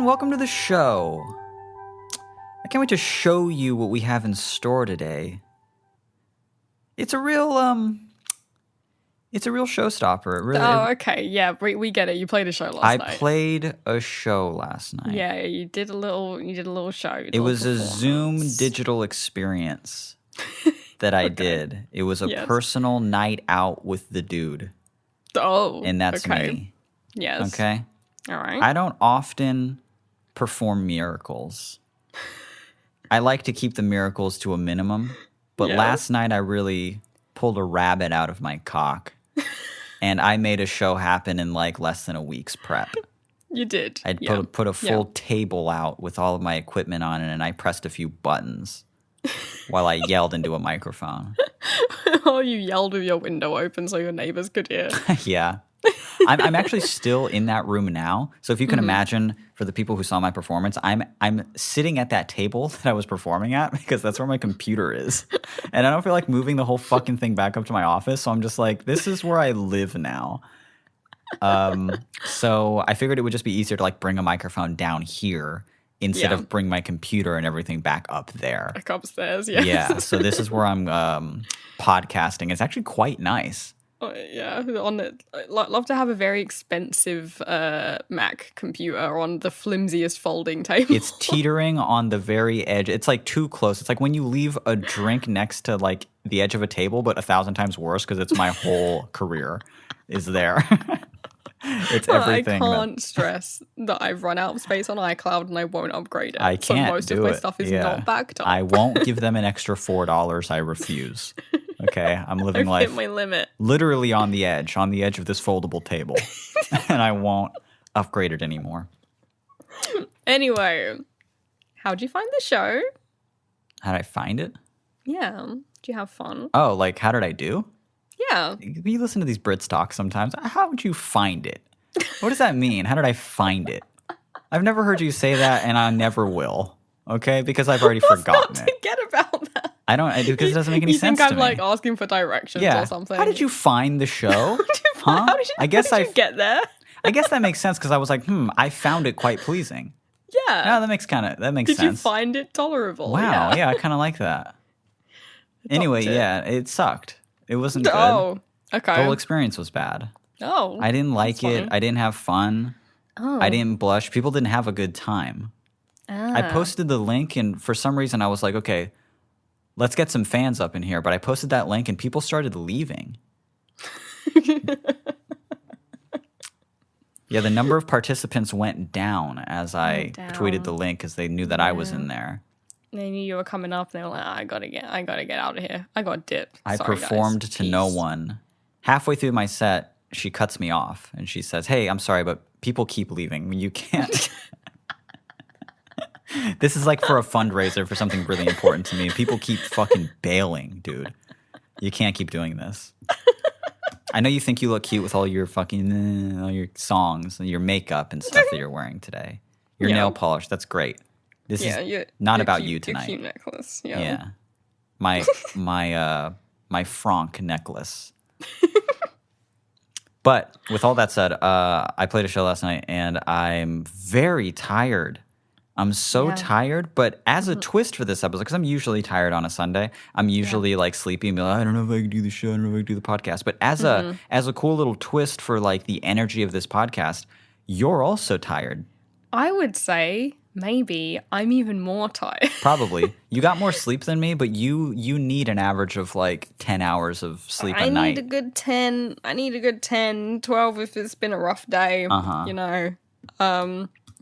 welcome to the show. I can't wait to show you what we have in store today. It's a real showstopper. It really. Oh, okay. Yeah, we get it. You played a show last night. I played a show last night. Yeah, you did a little show. It was a Zoom digital experience that I did. It was a personal night out with the dude. Oh, and that's me. Yes. Okay. All right. I don't often perform miracles. I like to keep the miracles to a minimum, but last night I really pulled a rabbit out of my cock, and I made a show happen in like less than a week's prep. You did. I put a full table out with all of my equipment on it, and I pressed a few buttons while I yelled into a microphone. Oh, you yelled with your window open so your neighbors could hear. Yeah. I'm actually still in that room now. So if you can imagine, for the people who saw my performance, I'm sitting at that table that I was performing at because that's where my computer is. And I don't feel like moving the whole fucking thing back up to my office. So I'm just like, this is where I live now. So I figured it would just be easier to like bring a microphone down here instead of bring my computer and everything back up there. Back upstairs, yes. Yeah. So this is where I'm podcasting. It's actually quite nice. Yeah, I'd love to have a very expensive Mac computer on the flimsiest folding table. It's teetering on the very edge. It's like too close. It's like when you leave a drink next to like the edge of a table, but 1,000 times worse because it's my whole career is there. It's everything. I can't stress that I've run out of space on iCloud and I won't upgrade it. I can't so most do of my it. stuff is not backed up. I won't give them an extra $4. I refuse. Okay, I'm living life hit my limit. Literally on the edge of this foldable table, and I won't upgrade it anymore. Anyway, how'd you find the show? How did I find it? Yeah, did you have fun? Oh, like how did I do? Yeah. You listen to these Brits talk sometimes. How would you find it? What does that mean? How did I find it? I've never heard you say that, and I never will. Okay, because I've already forgotten it. Forget about that. I don't because it doesn't make any sense to me. You think I'm like asking for directions or something? How did you find the show? How did you get there? I guess that makes sense because I was like, I found it quite pleasing. Yeah. Yeah, that makes sense. Did you find it tolerable? Wow. Yeah, I kind of like that. Anyway, yeah, it sucked. It wasn't good. Oh, okay. The whole experience was bad. Oh. I didn't like it. I didn't have fun. Oh. I didn't blush. People didn't have a good time. I posted the link, and for some reason I was like, okay, let's get some fans up in here. But I posted that link, and people started leaving. Yeah, the number of participants went down as I tweeted the link because they knew that I was in there. They knew you were coming up. They were like, I gotta get out of here. I got dip. I performed to no one. Halfway through my set, she cuts me off, and she says, hey, I'm sorry, but people keep leaving. You can't... This is like for a fundraiser for something really important to me. People keep fucking bailing, dude. You can't keep doing this. I know you think you look cute with all your fucking all your songs and your makeup and stuff that you're wearing today. Your nail polish, that's great. This is not about you tonight. Your cute necklace, yeah. My franc necklace. But with all that said, I played a show last night and I'm very tired. I'm so tired, but as a twist for this episode, because I'm usually tired on a Sunday, I'm usually like sleepy and be like, I don't know if I can do the show, I don't know if I can do the podcast. But as a cool little twist for like the energy of this podcast, you're also tired. I would say maybe I'm even more tired. Probably. You got more sleep than me, but you need an average of like 10 hours of sleep a night. I need a good 10, 12 if it's been a rough day, you know.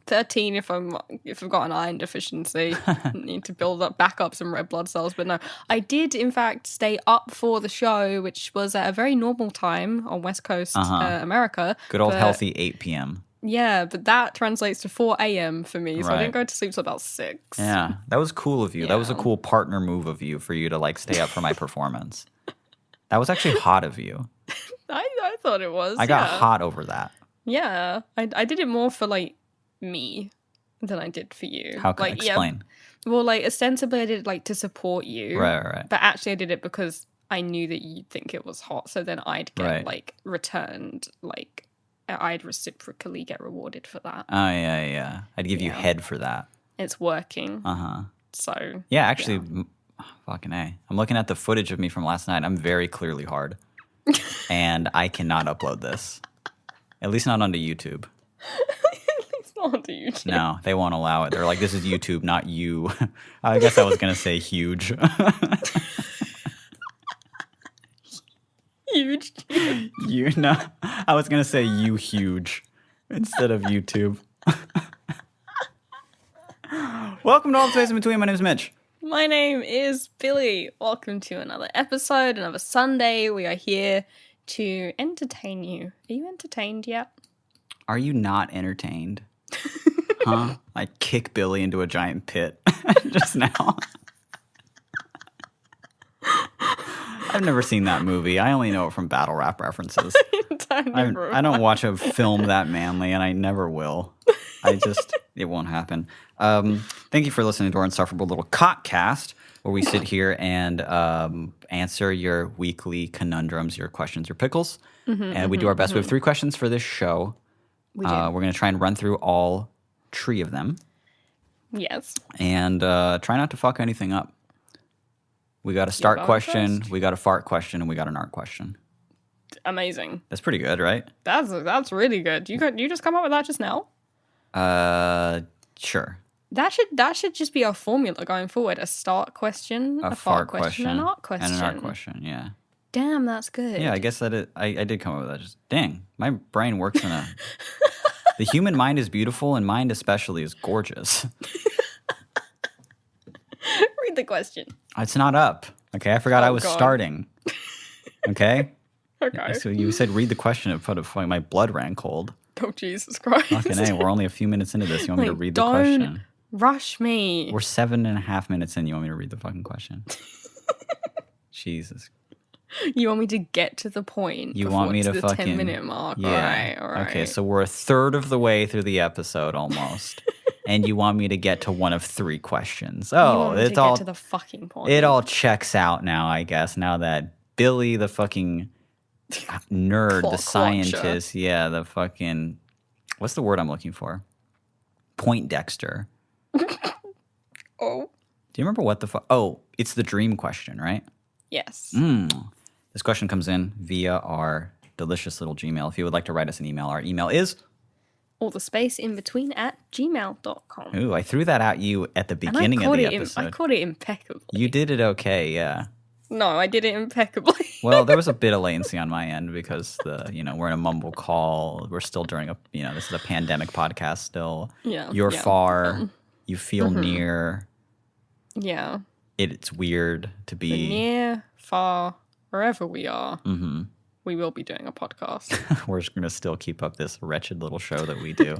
13 if I've got an iron deficiency. Need to build back up some red blood cells. But no, I did in fact stay up for the show, which was at a very normal time on West Coast America. Good old healthy 8 p.m. Yeah, but that translates to 4 a.m. for me, so I didn't go to sleep till about 6. Yeah, that was cool of you. Yeah. That was a cool partner move of you for you to like stay up for my performance. That was actually hot of you. I thought it was. I got hot over that. Yeah, I did it more for like me than I did for you. How can I explain? Yeah, well, like ostensibly I did it like to support you. Right. But actually I did it because I knew that you'd think it was hot, so then I'd get like returned like I'd reciprocally get rewarded for that. Oh, yeah. I'd give you head for that. It's working. Uh-huh. So. Yeah, actually, fucking A. I'm looking at the footage of me from last night. I'm very clearly hard. And I cannot upload this. At least not onto YouTube. It's not onto YouTube. No, they won't allow it. They're like, this is YouTube, not you. I guess I was going to say huge. Huge. I was going to say you huge instead of YouTube. Welcome to All the Space in Between. My name is Mitch. My name is Billy. Welcome to another episode, another Sunday. We are here to entertain you. Are you entertained yet? Are you not entertained? Huh? I kick Billy into a giant pit just now. I've never seen that movie. I only know it from battle rap references. I don't watch a film that manly, and I never will. It won't happen. Thank you for listening to our insufferable little cockcast, where we sit here and answer your weekly conundrums, your questions, your pickles. And we do our best. We have 3 questions for this show. We're going to try and run through all 3 of them. Yes. And try not to fuck anything up. We got a start question, we got a fart question, and we got an art question. Amazing. That's pretty good, right? That's really good. You just come up with that just now? Sure. That should just be our formula going forward. A start question, a fart question, an art question. And an art question, yeah. Damn, that's good. Yeah, I guess I did come up with that. Just dang, my brain works in a... The human mind is beautiful, and mind especially is gorgeous. Read the question. It's not up. Okay, I forgot I was starting. Okay? Okay. So you said read the question and put my blood ran cold. Oh, Jesus Christ. Fucking A, we're only a few minutes into this. You want me to read the don't question? Rush me. We're 7.5 minutes in. You want me to read the fucking question? Jesus. You want me to get to the point? You want me to the fucking 10-minute mark? Yeah. All right. Okay, so we're a third of the way through the episode almost. And you want me to get to one of 3 questions. Oh, it's all get to the fucking point. It all checks out now, I guess. Now that Billy, the fucking nerd, the scientist, yeah, the fucking, what's the word I'm looking for? Poindexter. Oh. Do you remember what the fuck? Oh, it's the dream question, right? Yes. This question comes in via our delicious little Gmail. If you would like to write us an email, our email is allthespaceinbetween@gmail.com. Ooh, I threw that at you at the beginning of the episode. I caught it impeccably. You did it okay, yeah. No, I did it impeccably. Well, there was a bit of latency on my end because we're in a mumble call. We're still during this is a pandemic podcast still. Yeah. You're far. You feel near. Yeah. It's weird to be near, far, wherever we are. Mm-hmm. We will be doing a podcast. We're just going to still keep up this wretched little show that we do.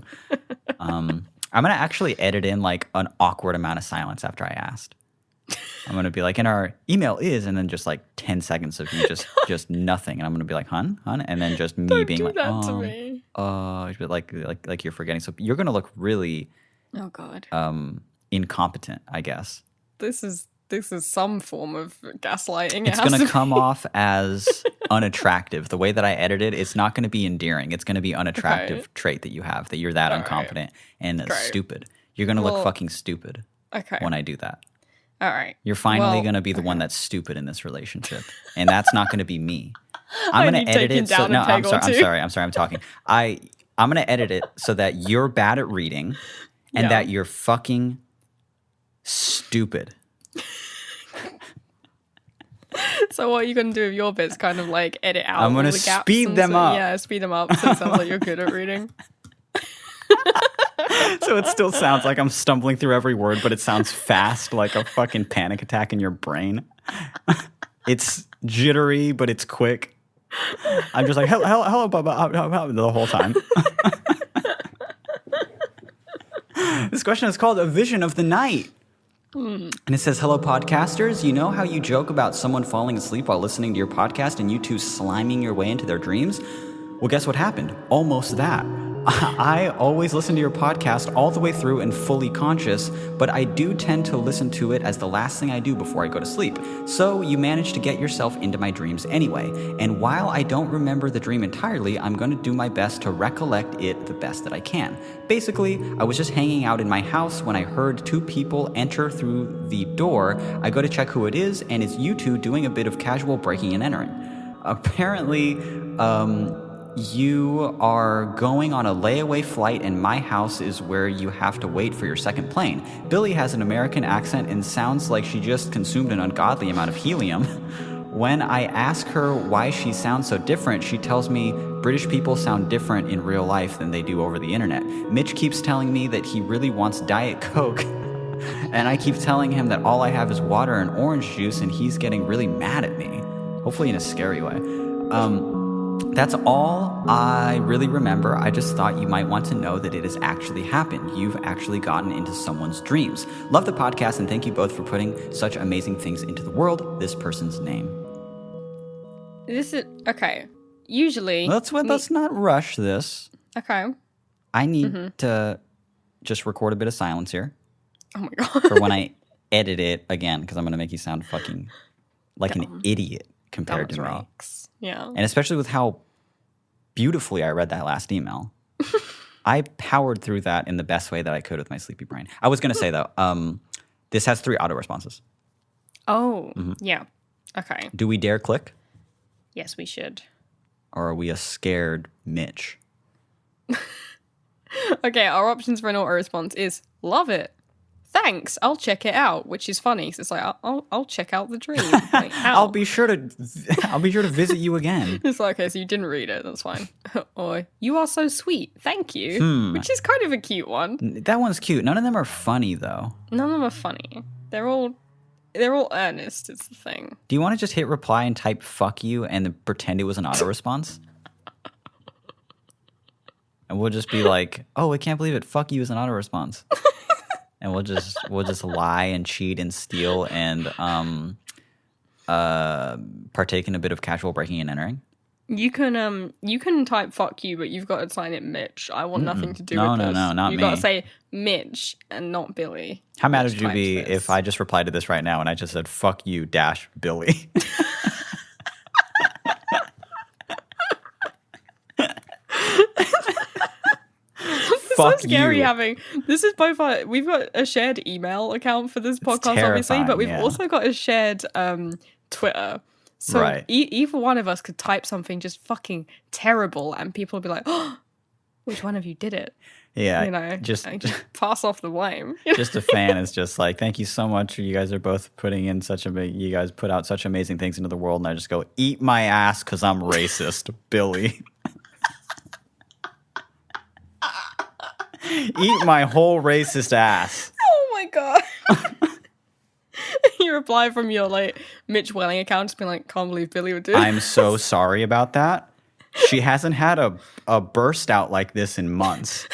I'm going to actually edit in like an awkward amount of silence after I asked. I'm going to be like, and our email is, and then just like 10 seconds of you just nothing. And I'm going to be like, hun? And then just me being like, that to me. Like you're forgetting. So you're going to look really, oh God, incompetent, I guess. This is some form of gaslighting. It's going to come off as unattractive. The way that I edit it, it's not going to be endearing. It's going to be unattractive trait that you have, that you're that incompetent and stupid. You're going to look fucking stupid when I do that. All right. You're finally going to be the one that's stupid in this relationship. And that's not going to be me. I'm going to edit it so no, I'm sorry, I'm talking. I'm going to edit it so that you're bad at reading and that you're fucking stupid. So what are you going to do with your bits? Kind of like edit out I'm going to speed them up. Yeah, speed them up so it sounds like you're good at reading. So it still sounds like I'm stumbling through every word, but it sounds fast, like a fucking panic attack in your brain. It's jittery, but it's quick. I'm just like, hello, the whole time. This question is called A Vision of the Night. And it says, hello, podcasters. You know how you joke about someone falling asleep while listening to your podcast and you two sliming your way into their dreams? Well, guess what happened? Almost that. I always listen to your podcast all the way through and fully conscious, but I do tend to listen to it as the last thing I do before I go to sleep. So you managed to get yourself into my dreams anyway. And while I don't remember the dream entirely, I'm going to do my best to recollect it the best that I can. Basically, I was just hanging out in my house when I heard two people enter through the door. I go to check who it is, and it's you two doing a bit of casual breaking and entering. Apparently, you are going on a layaway flight, and my house is where you have to wait for your second plane. Billy has an American accent and sounds like she just consumed an ungodly amount of helium. When I ask her why she sounds so different, she tells me British people sound different in real life than they do over the internet. Mitch keeps telling me that he really wants Diet Coke, and I keep telling him that all I have is water and orange juice, and he's getting really mad at me. Hopefully in a scary way. That's all I really remember. I just thought you might want to know that it has actually happened. You've actually gotten into someone's dreams. Love the podcast, and thank you both for putting such amazing things into the world. This person's name. This is okay. Usually, let's not rush this. Okay. I need to just record a bit of silence here. Oh my god. For when I edit it again, because I'm going to make you sound fucking like an idiot compared to me. Rocks. Yeah. And especially with how beautifully I read that last email. I powered through that in the best way that I could with my sleepy brain. I was going to say, though, this has 3 auto responses. Oh, yeah. Okay. Do we dare click? Yes, we should. Or are we a scared Mitch? Okay, our options for an auto response is love it. Thanks, I'll check it out, which is funny. So it's like I'll check out the dream. Like, I'll be sure to visit you again. It's like, okay, so you didn't read it. That's fine. Or you are so sweet. Thank you. Which is kind of a cute one. That one's cute. None of them are funny though. None of them are funny. They're all earnest. It's the thing. Do you want to just hit reply and type "fuck you" and then pretend it was an auto response? And we'll just be like, "Oh, I can't believe it. Fuck you" is an auto response. And we'll just lie and cheat and steal and partake in a bit of casual breaking and entering. You can type "fuck you," but you've got to sign it Mitch. I want nothing to do with this. No, not me. You've got to say Mitch and not Billy. How mad would you be if I just replied to this right now and I just said "fuck you" - Billy? So scary having this is both we've got a shared email account for this podcast, obviously, but we've also got a shared Twitter. So either one of us could type something just fucking terrible, and people will be like, "Oh, which one of you did it?" Yeah, you know, just pass off the blame. Just a fan is just like, "Thank you so much. You guys are both putting in you guys put out such amazing things into the world," and I just go, "Eat my ass because I'm racist, Billy." Eat my whole racist ass. Oh my god. You reply from your Mitch Welling account just being like, "Can't believe Billy would do it." I'm so sorry about that. She hasn't had a burst out like this in months.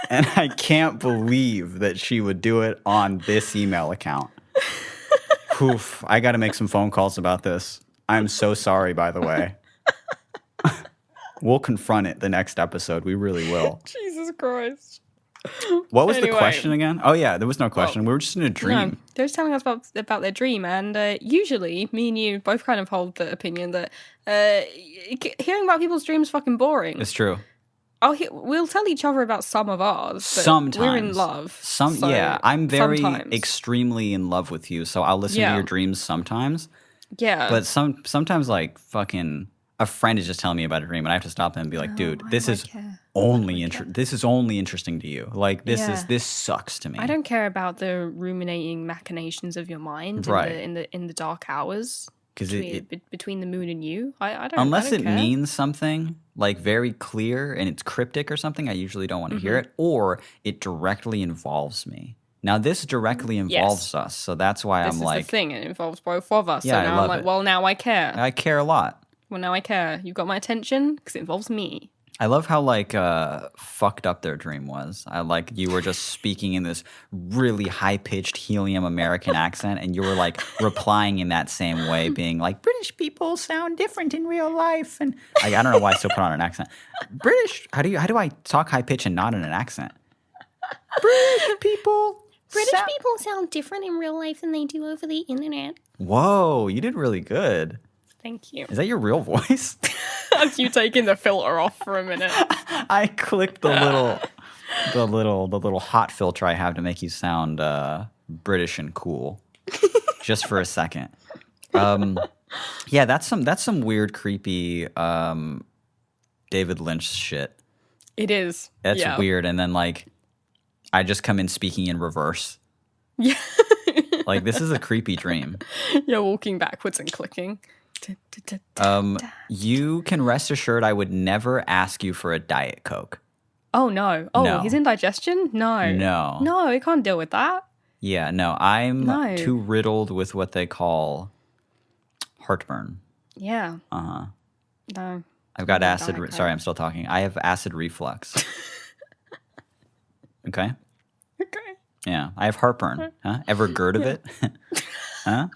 And I can't believe that she would do it on this email account. Oof, I got to make some phone calls about this. I'm so sorry, by the way. We'll confront it the next episode. We really will. Jesus Christ. What was the question again? Oh, yeah, there was no question. We were just in a dream. No, they were just telling us about their dream. And usually, me and you both kind of hold the opinion that hearing about people's dreams is fucking boring. It's true. We'll tell each other about some of ours. But sometimes. We're in love. I'm very extremely in love with you, so I'll listen to your dreams sometimes. Yeah. But sometimes, like, fucking a friend is just telling me about a dream, and I have to stop them and be like, dude, this is only interesting to you. Like, this sucks to me. I don't care about the ruminating machinations of your mind in the dark hours. Between the moon and you, I don't. Unless it care. means something like very clear and it's cryptic or something, I usually don't want to hear it, or it directly involves me. Now this directly involves us, so that's why I'm like, this is the thing. It involves both of us. Yeah, so now I'm like, well, now I care. I care a lot. Well, now I care. You've got my attention because it involves me. I love how like fucked up their dream was. I like you were just speaking in this really high pitched helium American accent, and you were like replying in that same way, being like British people sound different in real life, and I don't know why I still put on an accent. British. How do I talk high pitch and not in an accent? British people. People sound different in real life than they do over the internet. Whoa, you did really good. Thank you. Is that your real voice? That's you taking the filter off for a minute. I clicked the little hot filter I have to make you sound British and cool, just for a second. Yeah, that's some weird, creepy David Lynch shit. It is. That's weird, and then like I just come in speaking in reverse. Yeah. Like this is a creepy dream. You're walking backwards and clicking. You can rest assured I would never ask you for a Diet Coke. Oh, no. Oh, No. He's indigestion? No. No, he can't deal with that. Yeah, no. I'm too riddled with what they call heartburn. Yeah. Uh-huh. No. I've got acid... Sorry, I'm still talking. I have acid reflux. Okay? Okay. Yeah, I have heartburn. Huh? Ever heard of it? Huh?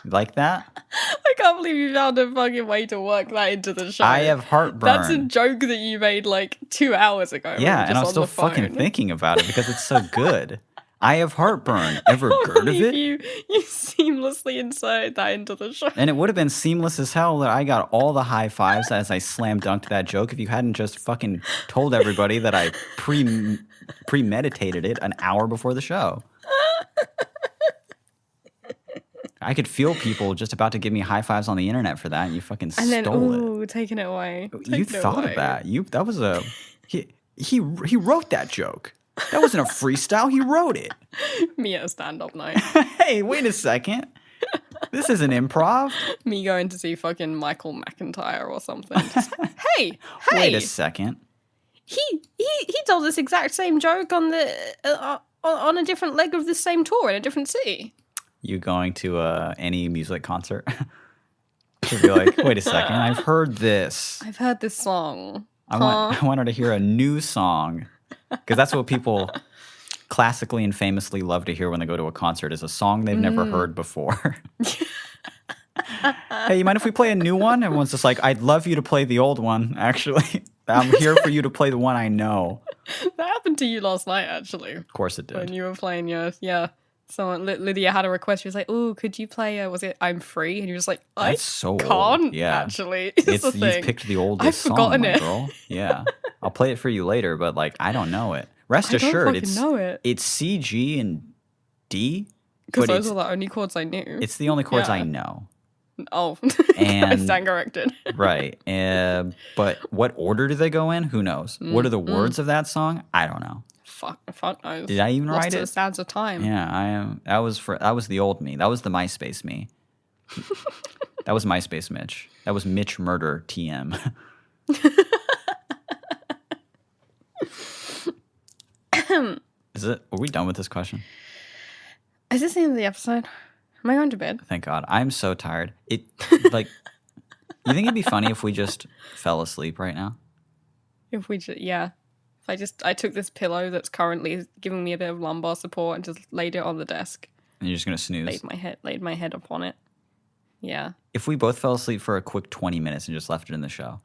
You like that? I can't believe you found a fucking way to work that into the show. I have heartburn. That's a joke that you made like 2 hours ago. Yeah, and I'm still fucking thinking about it because it's so good. I have heartburn. Ever heard of it? You seamlessly inserted that into the show. And it would have been seamless as hell that I got all the high fives as I slam dunked that joke if you hadn't just fucking told everybody that I premeditated it an hour before the show. I could feel people just about to give me high fives on the internet for that, and you fucking stole it. Taking it away. You thought of that. That was a he wrote that joke. That wasn't a freestyle. He wrote it. Me at a stand-up night. Hey, wait a second. This isn't improv. Me going to see fucking Michael McIntyre or something. Just, hey. Wait a second. He told this exact same joke on the on a different leg of the same tour in a different city. You going to any music concert? To be like, wait a second, I've heard this. I've heard this song. I want her to hear a new song. Because that's what people classically and famously love to hear when they go to a concert is a song they've never heard before. Hey, you mind if we play a new one? Everyone's just like, I'd love you to play the old one, actually. I'm here for you to play the one I know. That happened to you last night, actually. Of course it did. When you were playing someone, Lydia had a request. She was like, "Oh, could you play? Was it I'm Free?" And you were just like, "I can't." Old. Yeah, actually, it's the thing. You've picked the oldest song, my girl. Yeah, I'll play it for you later, but like I don't know it. Rest assured, it's C, G, and D. Because those are the only chords I knew. It's the only chords I know. Oh, and I stand corrected. Right, but what order do they go in? Who knows? What are the words of that song? I don't know. Fuck knows. Did I even write it? Lost to the sands of time. Yeah, I am. That was the old me. That was the MySpace me. That was MySpace Mitch. That was Mitch Murder TM. Is it? Are we done with this question? Is this the end of the episode? Am I going to bed? Thank God. I'm so tired. You think it'd be funny if we just fell asleep right now? If we just, yeah. If I took this pillow that's currently giving me a bit of lumbar support and just laid it on the desk. And you're just going to snooze? Laid my head upon it. Yeah. If we both fell asleep for a quick 20 minutes and just left it in the show,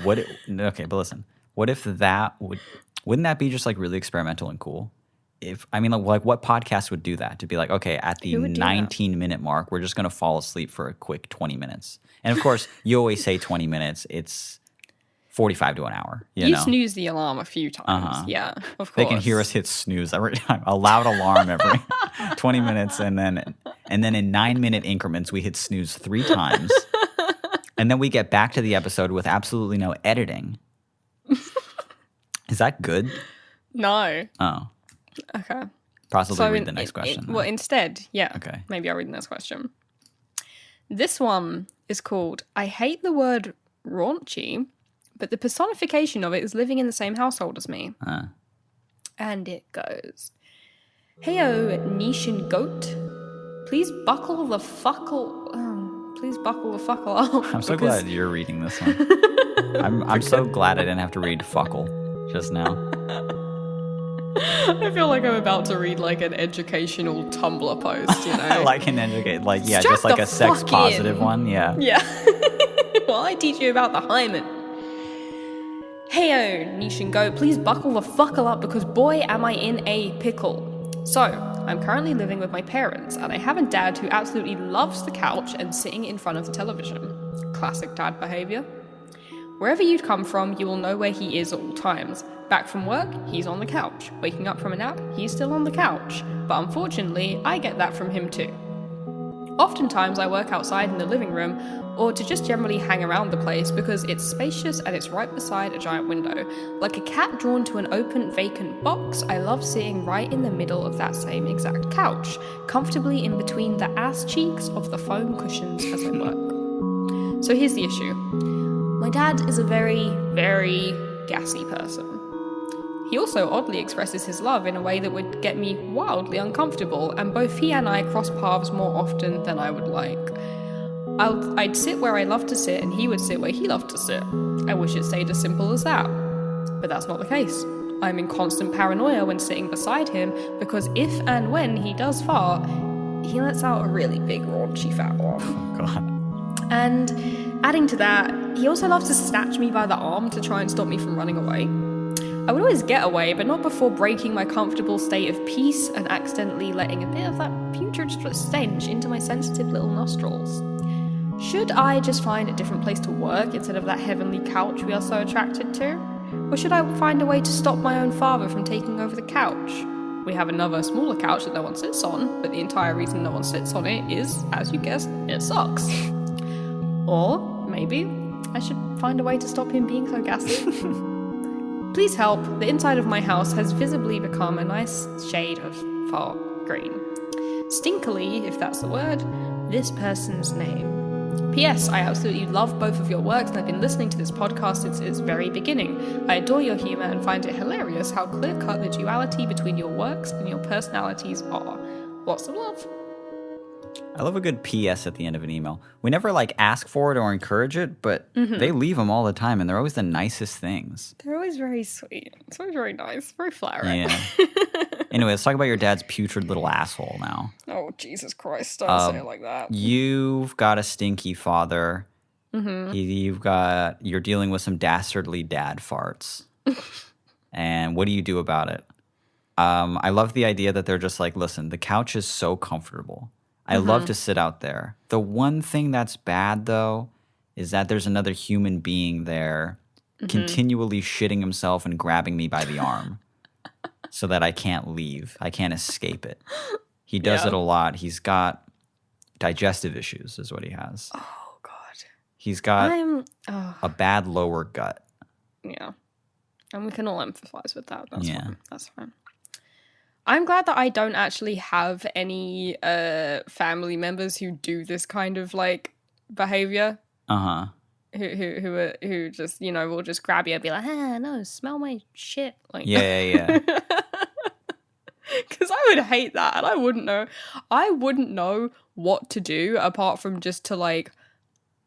okay, but listen. What if wouldn't that be just like really experimental and cool? Like what podcast would do that? To be like, okay, at the 19-minute mark, we're just going to fall asleep for a quick 20 minutes. And of course, you always say 20 minutes. It's 45 to an hour. You snooze the alarm a few times. Yeah, of course. They can hear us hit snooze every time. A loud alarm every 20 minutes. And then in 9-minute increments, we hit snooze 3 times. And then we get back to the episode with absolutely no editing. Is that good? No. Oh. Okay. Possibly read the next question. Well, instead, yeah. Okay. Maybe I'll read the next question. This one is called, I hate the word raunchy, but the personification of it is living in the same household as me. And it goes, Heyo, niche and goat. Please buckle the please buckle the fuck up. I'm so glad you're reading this one. I'm so glad I didn't have to read fuckle just now. I feel like I'm about to read like an educational Tumblr post, you know? Like an yeah, Strap just like the a sex fuck positive in. one, yeah. Yeah. Well, I teach you about the hymen. Heyo, niche and go, please buckle the fuckle up because boy am I in a pickle. So, I'm currently living with my parents and I have a dad who absolutely loves the couch and sitting in front of the television. Classic dad behaviour. Wherever you'd come from, you will know where he is at all times. Back from work, he's on the couch. Waking up from a nap, he's still on the couch. But unfortunately, I get that from him too. Oftentimes, I work outside in the living room, or to just generally hang around the place because it's spacious and it's right beside a giant window. Like a cat drawn to an open, vacant box, I love sitting right in the middle of that same exact couch, comfortably in between the ass cheeks of the foam cushions as I work. So here's the issue. My dad is a very, very gassy person. He also oddly expresses his love in a way that would get me wildly uncomfortable, and both he and I cross paths more often than I would like. I'd sit where I love to sit, and he would sit where he loved to sit. I wish it stayed as simple as that. But that's not the case. I'm in constant paranoia when sitting beside him, because if and when he does fart, he lets out a really big raunchy fat one. Oh, God. And adding to that, he also loves to snatch me by the arm to try and stop me from running away. I would always get away, but not before breaking my comfortable state of peace and accidentally letting a bit of that putrid stench into my sensitive little nostrils. Should I just find a different place to work instead of that heavenly couch we are so attracted to? Or should I find a way to stop my own father from taking over the couch? We have another smaller couch that no one sits on, but the entire reason no one sits on it is, as you guessed, it sucks. Or maybe I should find a way to stop him being so gassy. Please help, the inside of my house has visibly become a nice shade of fart green. Stinkily, if that's the word, this person's name. P.S. I absolutely love both of your works and I've been listening to this podcast since its very beginning. I adore your humour and find it hilarious how clear-cut the duality between your works and your personalities are. Lots of love. I love a good PS at the end of an email. We never ask for it or encourage it, but they leave them all the time, and they're always the nicest things. They're always very sweet. It's always very nice, very flattering. Yeah. Anyway, let's talk about your dad's putrid little asshole now. Oh, Jesus Christ. Don't say it like that. You've got a stinky father. You're dealing with some dastardly dad farts. And what do you do about it? I love the idea that they're just listen, the couch is so comfortable. I love to sit out there. The one thing that's bad, though, is that there's another human being there continually shitting himself and grabbing me by the arm so that I can't leave. I can't escape it. He does it a lot. He's got digestive issues is what he has. Oh, God. He's got a bad lower gut. Yeah. And we can all empathize with that. That's fine. That's fine. I'm glad that I don't actually have any family members who do this kind of behavior. Who just will just grab you and be like, no, smell my shit. Yeah. Because I would hate that, and I wouldn't know. I wouldn't know what to do apart from just to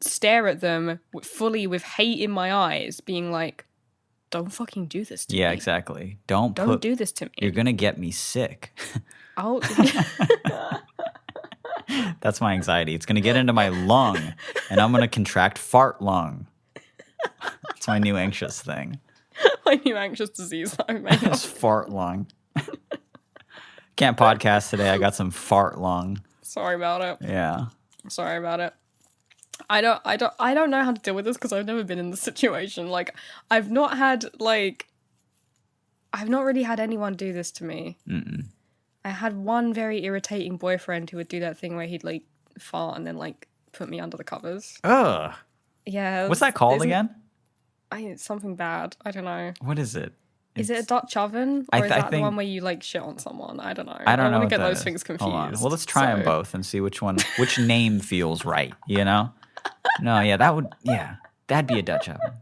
stare at them fully with hate in my eyes, being like, don't fucking do this to me. Yeah, exactly. Don't do this to me. You're going to get me sick. Oh. That's my anxiety. It's going to get into my lung, and I'm going to contract fart lung. It's my new anxious thing. My new anxious disease that I made. It's fart lung. Can't podcast today. I got some fart lung. Sorry about it. Yeah. Sorry about it. I don't know how to deal with this because I've never been in this situation. I've not really had anyone do this to me. Mm-mm. I had one very irritating boyfriend who would do that thing where he'd fart and then put me under the covers. Ugh. Yeah. What's that called again? It's something bad. I don't know. What is it? Is it a Dutch oven? Or is that the one where you shit on someone? I don't know. I don't know. I want to get those things confused. Hold on. Well, let's try them both and see which name feels right, No, that'd be a Dutch oven.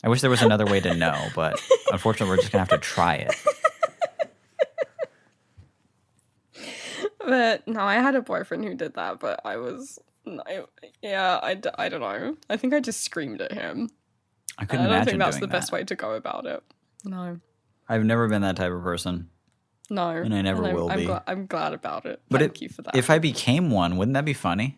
I wish there was another way to know, but unfortunately we're just going to have to try it. But no, I had a boyfriend who did that, but I was, no, yeah, I don't know. I think I just screamed at him. I couldn't imagine doing that. I don't think that's the best way to go about it. No. I've never been that type of person. No. And I never will be. I'm glad about it. But Thank you for that. If I became one, wouldn't that be funny?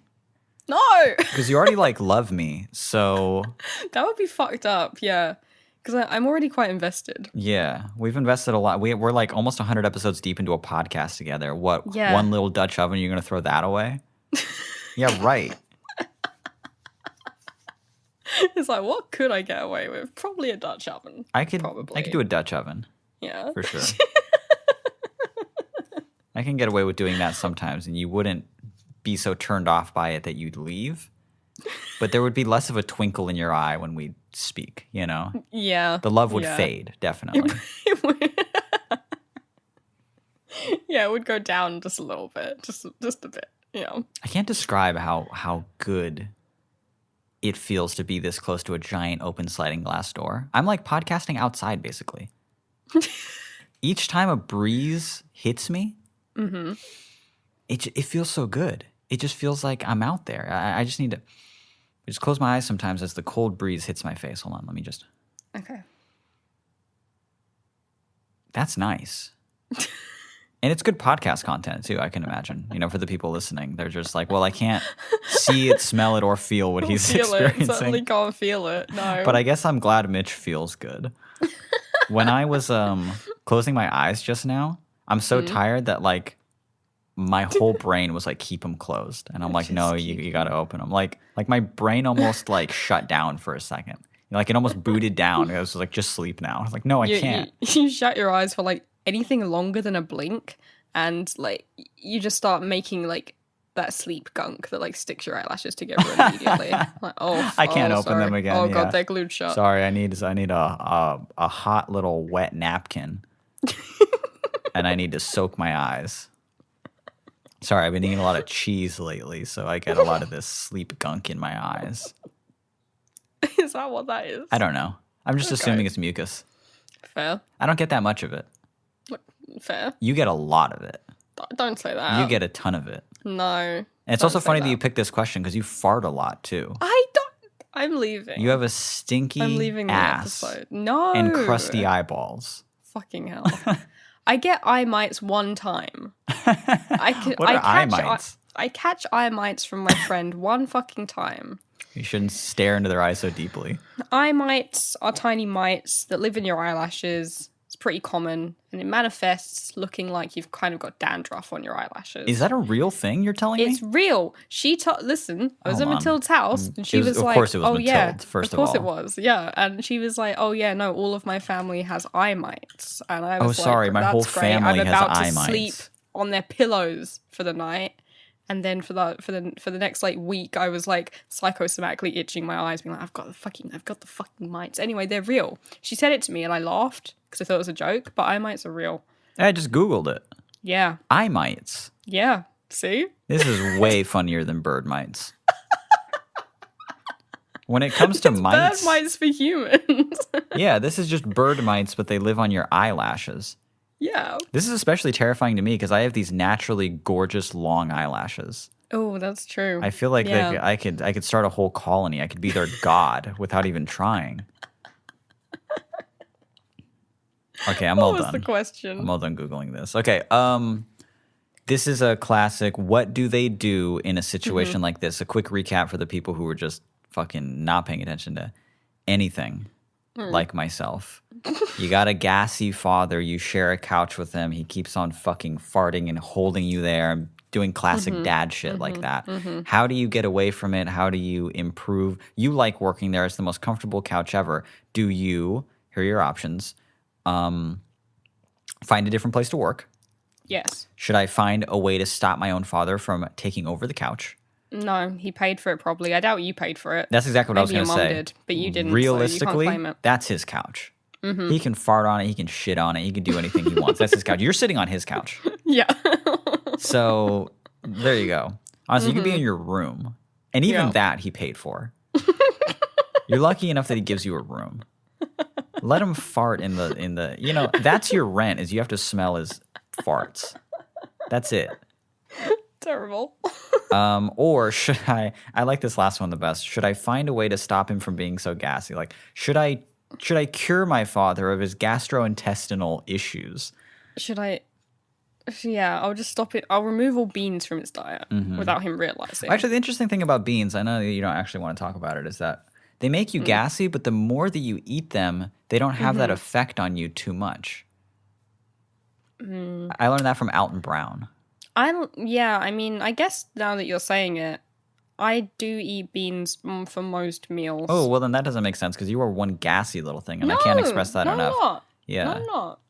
No! Because you already, like, love me, so... That would be fucked up, yeah. Because I'm already quite invested. Yeah, we've invested a lot. We're like almost 100 episodes deep into a podcast together. What, one little Dutch oven, you're going to throw that away? Yeah, right. It's like, what could I get away with? Probably a Dutch oven. I could do a Dutch oven. Yeah. For sure. I can get away with doing that sometimes, and you wouldn't be so turned off by it that you'd leave. But there would be less of a twinkle in your eye when we speak, you know? Yeah. The love would fade, definitely. Yeah, it would go down just a little bit. Just a bit, you know? I can't describe how good it feels to be this close to a giant open sliding glass door. I'm like podcasting outside, basically. Each time a breeze hits me, it feels so good. It just feels like I'm out there. I just need to just close my eyes sometimes as the cold breeze hits my face. Hold on, let me just... Okay. That's nice. And it's good podcast content, too, I can imagine. You know, for the people listening, they're just like, well, I can't see it, smell it, or feel what he's experiencing. Certainly can't feel it, no. But I guess I'm glad Mitch feels good. When I was closing my eyes just now, I'm so tired that, like, my whole brain was like, keep them closed. And I'm like, no, you got to open them. Like my brain almost like shut down for a second. Like it almost booted down. It was like, just sleep now. I was like, no, I can't. You shut your eyes for like anything longer than a blink. And like you just start making like that sleep gunk that like sticks your eyelashes together immediately. Like, I can't open them again. Oh God, they're glued shut. Sorry, I need a hot little wet napkin. And I need to soak my eyes. Sorry, I've been eating a lot of cheese lately, so I get a lot of this sleep gunk in my eyes. Is that what that is? I don't know. I'm just assuming it's mucus. Fair. I don't get that much of it. Fair. You get a lot of it. Don't say that. You get a ton of it. No. And it's also funny that you picked this question because you fart a lot, too. I don't. I'm leaving. You have a stinky I'm leaving ass. The episode. No. And crusty eyeballs. Fucking hell. I get eye mites one time. What are eye mites? I catch eye mites from my friend one fucking time. You shouldn't stare into their eyes so deeply. Eye mites are tiny mites that live in your eyelashes. It's pretty common, and it manifests looking like you've kind of got dandruff on your eyelashes. Is that a real thing you're telling me? It's real. Listen, I was at Matilda's house, and she was like, of course it was Matilda, yeah, first of all. Of course it was, yeah. And she was like, oh yeah, no, all of my family has eye mites. And I was sorry, my whole family has eye mites. I'm about to sleep on their pillows for the night. And then for the next like week, I was like psychosomatically itching my eyes, being like, I've got the fucking mites. Anyway, they're real. She said it to me, and I laughed because I thought it was a joke. But eye mites are real. I just Googled it. Yeah. Eye mites. Yeah. See? This is way funnier than bird mites. When it comes to mites, bird mites for humans. Yeah, this is just bird mites, but they live on your eyelashes. Yeah. This is especially terrifying to me because I have these naturally gorgeous long eyelashes. Oh, that's true. I feel like I could start a whole colony. I could be their god without even trying. Okay, I'm all done. What was the question? I'm all done Googling this. Okay, this is a classic. What do they do in a situation like this? A quick recap for the people who were just fucking not paying attention to anything. Like myself. You got a gassy father, you share a couch with him, he keeps on fucking farting and holding you there, doing classic dad shit like that. How do you get away from it? How do you improve? You like working there, it's the most comfortable couch ever. Do you, here are your options, find a different place to work? Yes. Should I find a way to stop my own father from taking over the couch? No, he paid for it probably. I doubt you paid for it. That's exactly what I was going to say. Did, but you didn't. Realistically, so you can't claim it. That's his couch. He can fart on it. He can shit on it. He can do anything he wants. That's his couch. You're sitting on his couch. Yeah. So there you go. Honestly, you can be in your room, and even that he paid for. You're lucky enough that he gives you a room. Let him fart in the. You know, that's your rent. Is you have to smell his farts. That's it. Terrible. Or should I like this last one the best. Should I find a way to stop him from being so gassy? Like, should I cure my father of his gastrointestinal issues? Yeah, I'll just stop it. I'll remove all beans from his diet without him realizing. Actually, the interesting thing about beans, I know that you don't actually want to talk about it, is that they make you gassy, but the more that you eat them, they don't have that effect on you too much. I learned that from Alton Brown. I mean, I guess now that you're saying it, I do eat beans for most meals. Oh, well, then that doesn't make sense because you are one gassy little thing, and I can't express that enough. I'm not. Yeah. No, I'm not.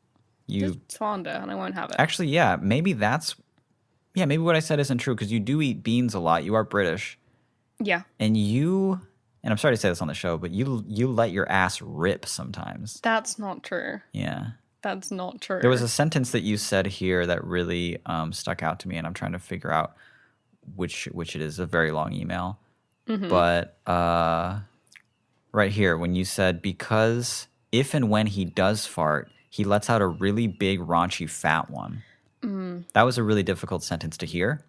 You just slander, and I won't have it. Actually, maybe maybe what I said isn't true because you do eat beans a lot. You are British. Yeah. And I'm sorry to say this on the show, but you let your ass rip sometimes. That's not true. Yeah. That's not true. There was a sentence that you said here that really stuck out to me, and I'm trying to figure out which it is. A very long email. But right here, when you said, because if and when he does fart, he lets out a really big, raunchy, fat one. That was a really difficult sentence to hear.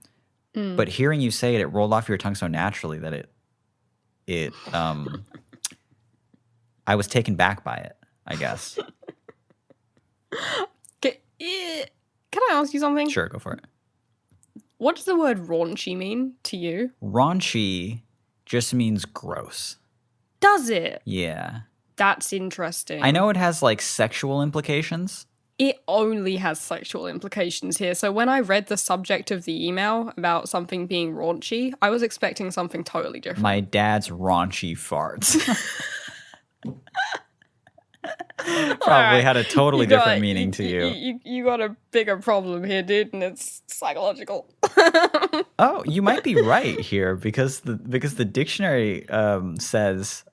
But hearing you say it rolled off your tongue so naturally that I was taken back by it, I guess. Can I ask you something? Sure, go for it. What does the word raunchy mean to you? Raunchy just means gross. Does it? Yeah. That's interesting. I know it has like sexual implications. It only has sexual implications here. So when I read the subject of the email about something being raunchy, I was expecting something totally different. My dad's raunchy farts. Probably had a totally different meaning to you. You got a bigger problem here, dude, and it's psychological. Oh, you might be right here because the dictionary says.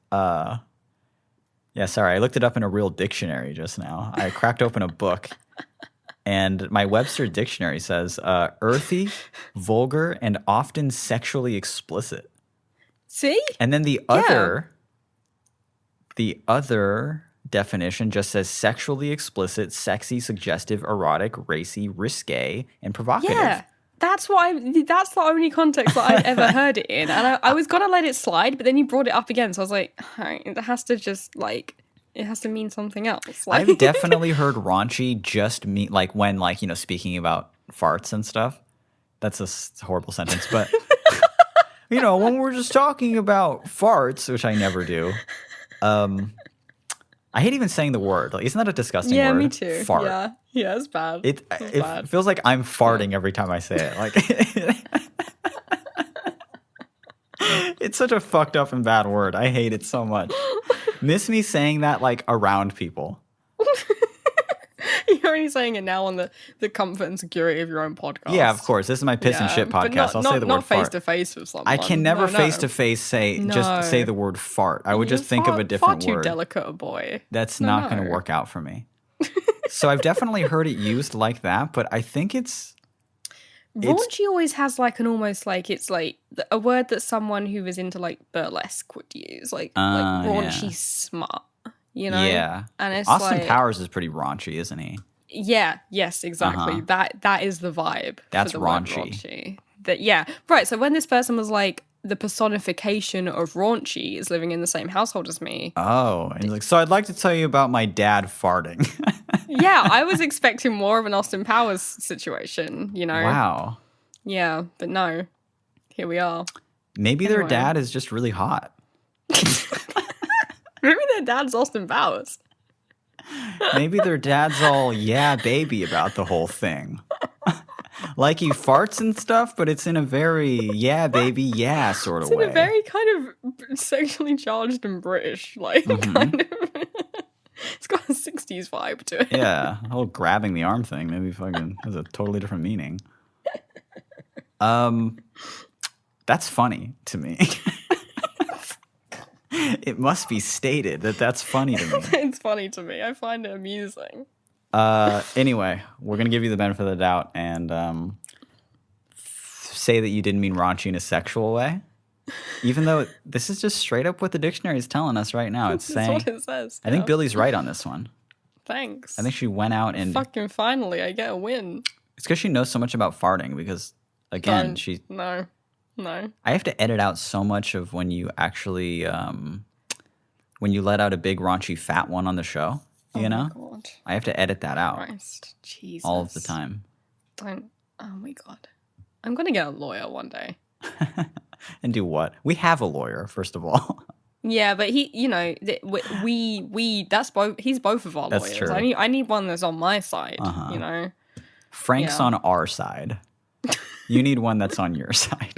Yeah, sorry, I looked it up in a real dictionary just now. I cracked open a book, and my Webster dictionary says earthy, vulgar, and often sexually explicit. See? And then the other definition just says sexually explicit, sexy, suggestive, erotic, racy, risque, and provocative. Yeah. That's the only context that I've ever heard it in. And I was going to let it slide, but then you brought it up again. So I was like, all right, it has to mean something else. Like, I've definitely heard raunchy just mean like when speaking about farts and stuff. That's a horrible sentence, but when we're just talking about farts, which I never do. I hate even saying the word. Like, isn't that a disgusting word? Yeah, me too. Fart. Yeah, it's bad. It feels like I'm farting every time I say it. Like, it's such a fucked up and bad word. I hate it so much. Miss me saying that like around people. You're only saying it now on the comfort and security of your own podcast. Yeah, of course. This is my piss and shit podcast. I'll say the word fart. Not face to face with someone. I can never face to face just say the word fart. I would just think of a different word. Far word. too delicate a boy. That's not going to work out for me. So I've definitely heard it used like that, but I think raunchy always has like an almost like it's like a word that someone who is into like burlesque would use, like raunchy smut. Yeah. And it's Austin Powers is pretty raunchy, isn't he? Yeah. Yes. Exactly. That is the vibe. That's for the raunchy. Right. So when this person was like, the personification of raunchy is living in the same household as me. Oh, and he's like, so I'd like to tell you about my dad farting. Yeah, I was expecting more of an Austin Powers situation, Wow. Yeah, but no. Here we are. Maybe their dad is just really hot. Maybe their dad's Austin Powers. Maybe their dad's all, yeah, baby about the whole thing. Like he farts and stuff, but it's in a very, yeah, baby, yeah sort of way. It's in a very kind of sexually charged and British, like, kind of. It's got a 60s vibe to it. Yeah, the whole grabbing the arm thing maybe fucking has a totally different meaning. That's funny to me. It must be stated that that's funny to me. It's funny to me. I find it amusing. Anyway, we're going to give you the benefit of the doubt and say that you didn't mean raunchy in a sexual way. Even though this is just straight up what the dictionary is telling us right now. It's saying, what it says. I think Billy's right on this one. Thanks. I think she went out and... Fucking finally, I get a win. It's because she knows so much about farting because Again, No. I have to edit out so much of when you actually when you let out a big raunchy fat one on the show. You know, my God. I have to edit that out. Christ, Jesus. All of the time. Don't. Oh my God. I'm gonna get a lawyer one day. And do what? We have a lawyer, first of all. Yeah, but he, you know, that's both. He's both of our lawyers. True. I need one that's on my side. You know, Frank's on our side. You need one that's on your side.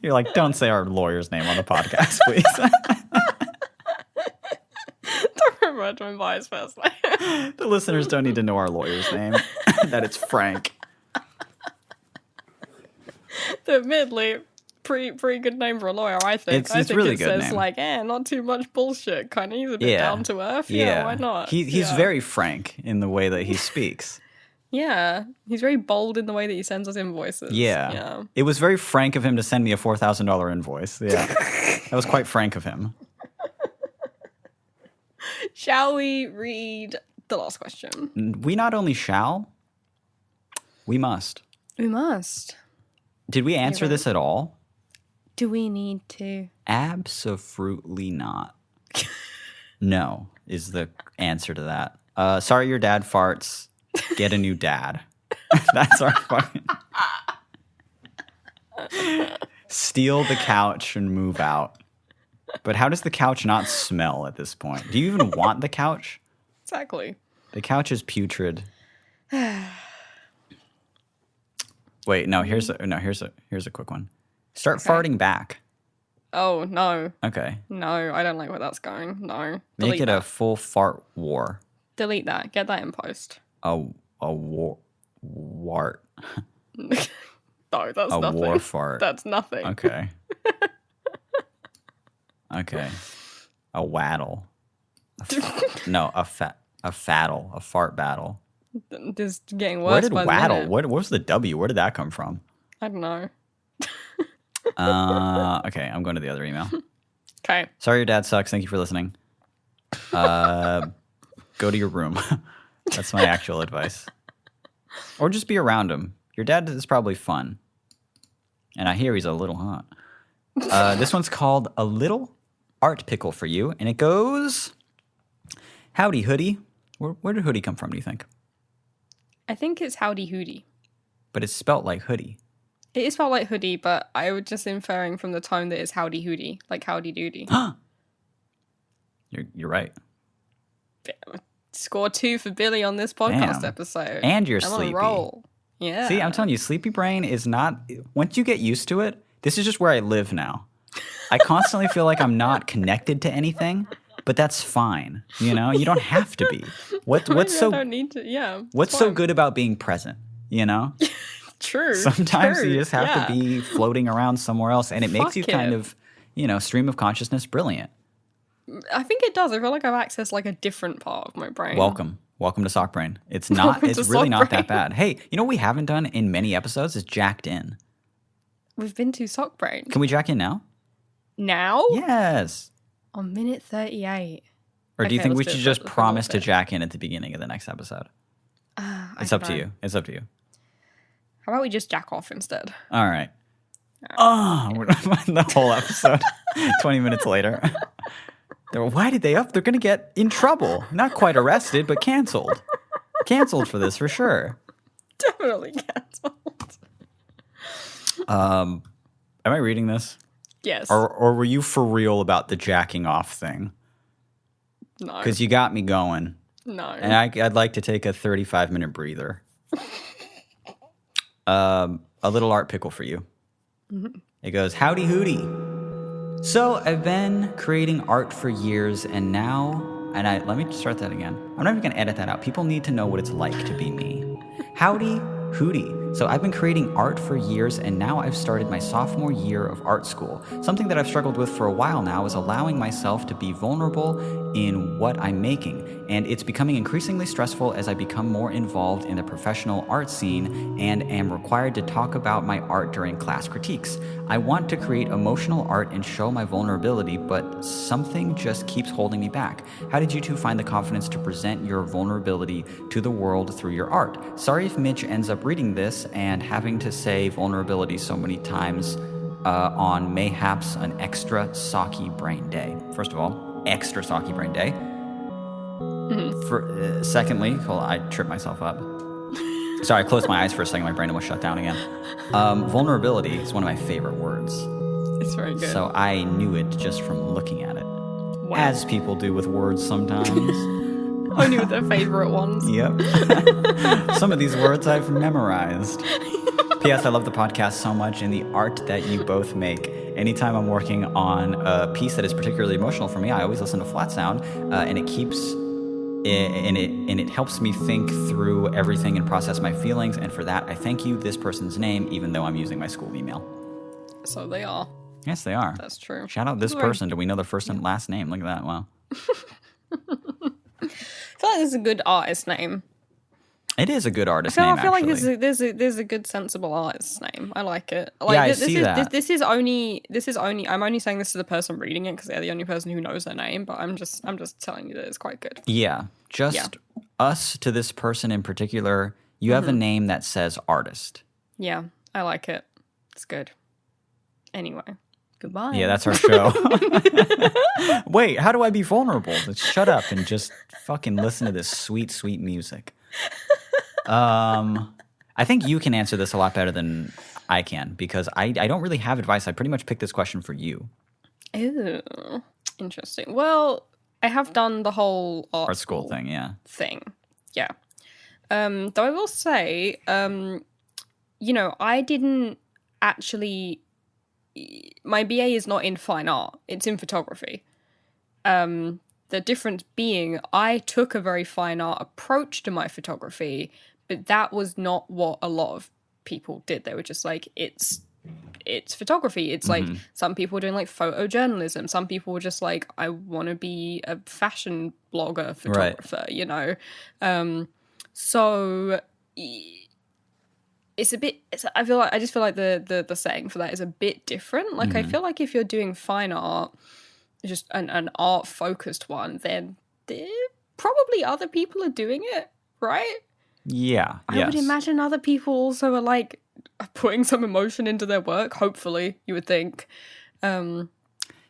You're like, don't say our lawyer's name on the podcast, please. Don't refer to him by his first name. The listeners don't need to know our lawyer's name. That it's Frank. Admittedly, pretty good name for a lawyer, I think. It's really good says name. Like, not too much bullshit. Kind of, he's a bit down to earth. Yeah, why not? He's very frank in the way that he speaks. Yeah, he's very bold in the way that he sends us invoices. Yeah. It was very frank of him to send me a $4,000 invoice. Yeah, that was quite frank of him. Shall we read the last question? We not only shall, we must. We must. Did we answer this at all? Do we need to? Absolutely not. No is the answer to that. Sorry your dad farts. Get a new dad. That's our fucking... Steal the couch and move out. But how does the couch not smell at this point? Do you even want the couch? Exactly. The couch is putrid. Wait, no, here's a quick one. Start farting back. Oh, no. Okay. No, I don't like where that's going. No. Make it a full fart war. Delete that. Get that in post. A wart. No, that's a nothing. war fart. That's nothing. Okay. Okay. A waddle. A faddle. A fart battle. This is getting worse. Where did by the waddle? minute. What was the W? Where did that come from? I don't know. Okay, I'm going to the other email. Okay. Sorry your dad sucks. Thank you for listening. Go to your room. That's my actual advice. Or just be around him. Your dad is probably fun. And I hear he's a little hot. This one's called A Little Art Pickle for You. And it goes, howdy, hoodie. Where did hoodie come from, do you think? I think it's howdy hoodie. But it's spelt like hoodie. It is spelled like hoodie, but I was just inferring from the tone that it's howdy hoodie, like howdy doody. You're right. Score 2 for Billy on this podcast episode. And you're I'm sleepy. on a roll. Yeah. See, I'm telling you, sleepy brain is not... Once you get used to it, this is just where I live now. I constantly feel like I'm not connected to anything, but that's fine. You know? You don't have to be. What's so... I don't need to, yeah. What's so good about being present? You know? True. Sometimes you just have to be floating around somewhere else, and it makes you kind of, stream of consciousness brilliant. I think it does. I feel like I've accessed like a different part of my brain. Welcome to Sock Brain. It's really not that bad. Hey, you know what we haven't done in many episodes is jacked in. We've been to Sock Brain. Can we jack in now? Now? Yes. On minute 38. Or do you think we should just promise to jack in at the beginning of the next episode? It's up to you. It's up to you. How about we just jack off instead? All right. Oh, the whole episode. 20 minutes later. Why did they up? They're going to get in trouble. Not quite arrested, but canceled. Canceled for this, for sure. Definitely canceled. Am I reading this? Yes. Or were you for real about the jacking off thing? No. Because you got me going. No. And I'd like to take a 35-minute breather. A little art pickle for you. Mm-hmm. It goes, howdy hoodie. So I've been creating art for years, and now, let me start that again. I'm not even going to edit that out. People need to know what it's like to be me. Howdy hoodie. So I've been creating art for years, and now I've started my sophomore year of art school. Something that I've struggled with for a while now is allowing myself to be vulnerable in what I'm making. and it's becoming increasingly stressful as I become more involved in the professional art scene and am required to talk about my art during class critiques. I want to create emotional art and show my vulnerability, but something just keeps holding me back. How did you two find the confidence to present your vulnerability to the world through your art? Sorry if Mitch ends up reading this and having to say vulnerability so many times on mayhaps an extra socky brain day. First of all, extra socky brain day. Secondly, hold on, I tripped myself up. Sorry, I closed my eyes for a second. My brain almost shut down again. Vulnerability is one of my favorite words. It's very good. So I knew it just from looking at it. Wow. As people do with words sometimes. Only with their favorite ones. Yep. Some of these words I've memorized. P.S. I love the podcast so much and the art that you both make. Anytime I'm working on a piece that is particularly emotional for me, I always listen to Flat Sound, and it helps me think through everything and process my feelings. And for that, I thank you. This person's name, even though I'm using my school email. So they are. Yes, they are. That's true. Shout out this person. Do we know their first and last name? Look at that. Wow. I feel like this is a good artist name. It is a good artist name. I feel actually. like there's a good sensible artist name. I like it. Like, yeah, I see that. This is only. I'm only saying this to the person reading it because they're the only person who knows their name. But I'm just telling you that it's quite good. Yeah, us to this person in particular. You have a name that says artist. Yeah, I like it. It's good. Anyway, goodbye. Yeah, that's our show. Wait, how do I be vulnerable? Let's shut up and just fucking listen to this sweet, sweet music. I think you can answer this a lot better than I can because I don't really have advice. I pretty much picked this question for you. Ooh, interesting. Well, I have done the whole art school thing, yeah. Yeah. Though I will say, I didn't actually. My BA is not in fine art; it's in photography. The difference being, I took a very fine art approach to my photography, but that was not what a lot of people did. They were just like, it's photography. It's like some people doing like photojournalism. Some people were just like, I want to be a fashion blogger photographer, right. So it's a bit. I just feel like the setting for that is a bit different. Like I feel like if you're doing fine art, just an art focused one, then probably other people are doing it, right? Yeah. I would imagine other people also are like putting some emotion into their work. Hopefully, you would think. Did